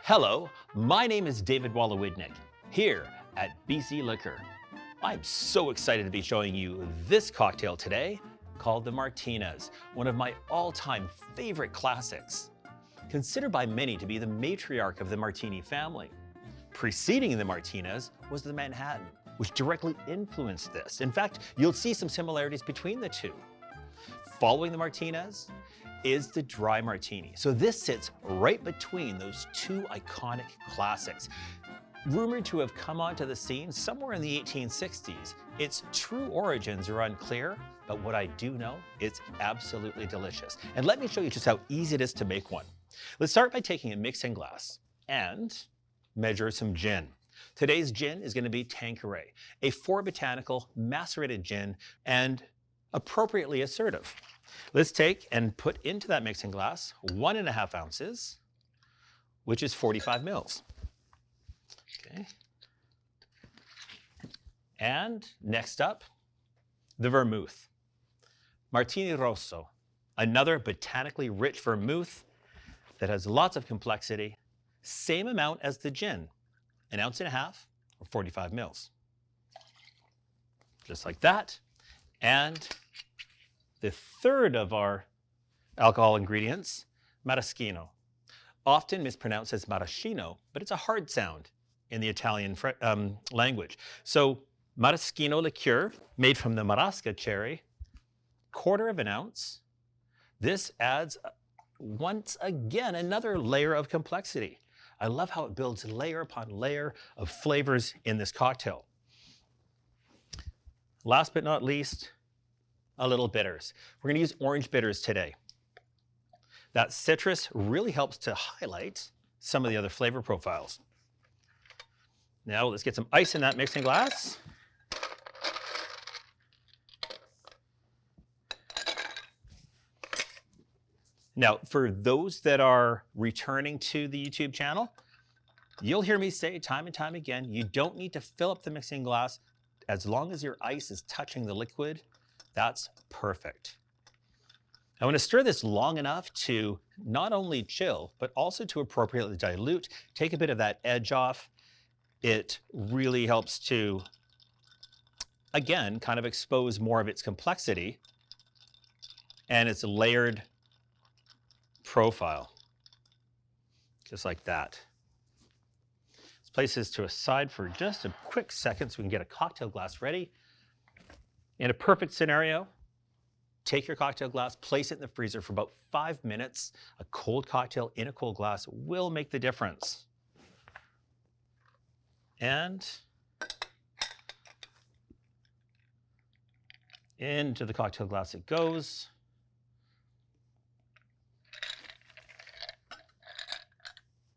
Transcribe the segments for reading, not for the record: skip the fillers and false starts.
Hello, my name is David Walowidnik, here at BC Liquor. I'm so excited to be showing you this cocktail today called the Martinez, one of my all-time favorite classics. Considered by many to be the matriarch of the Martini family. Preceding the Martinez was the Manhattan, which directly influenced this. In fact, you'll see some similarities between the two. Following the Martinez is the dry martini. So this sits right between those two iconic classics. Rumored to have come onto the scene somewhere in the 1860s, its true origins are unclear, but what I do know, it's absolutely delicious. And let me show you just how easy it is to make one. Let's start by taking a mixing glass and measure some gin. Today's gin is going to be Tanqueray, a 4 Botanical macerated gin and appropriately assertive. Let's take and put into that mixing glass 1.5 ounces, which is 45 mils. Okay. And next up, the Vermouth. Martini Rosso, another botanically rich vermouth that has lots of complexity, same amount as the gin, 1.5 ounces or 45 mils. Just like that. And the third of our alcohol ingredients, Maraschino. Often mispronounced as maraschino, but it's a hard sound in the Italian language. So maraschino liqueur, made from the marasca cherry, 1/4 ounce. This adds, once again, another layer of complexity. I love how it builds layer upon layer of flavors in this cocktail. Last but not least, a little bitters. We're going to use orange bitters today. That citrus really helps to highlight some of the other flavor profiles. Now let's get some ice in that mixing glass. Now, for those that are returning to the YouTube channel, you'll hear me say time and time again, you don't need to fill up the mixing glass. As long as your ice is touching the liquid, that's perfect. I want to stir this long enough to not only chill, but also to appropriately dilute, take a bit of that edge off. It really helps to, again, kind of expose more of its complexity and its layered profile, just like that. Let's place this to a side for just a quick second so we can get a cocktail glass ready. In a perfect scenario, take your cocktail glass, place it in the freezer for about 5 minutes. A cold cocktail in a cold glass will make the difference. And into the cocktail glass it goes.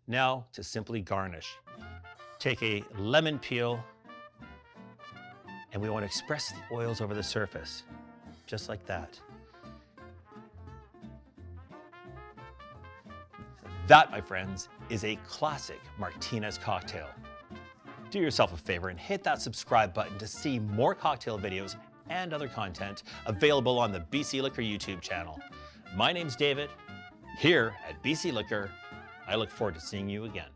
Now to simply garnish. Take a lemon peel, and we want to express the oils over the surface, just like that. That, my friends, is a classic Martinez cocktail. Do yourself a favor and hit that subscribe button to see more cocktail videos and other content available on the BC Liquor YouTube channel. My name's David, here at BC Liquor. I look forward to seeing you again.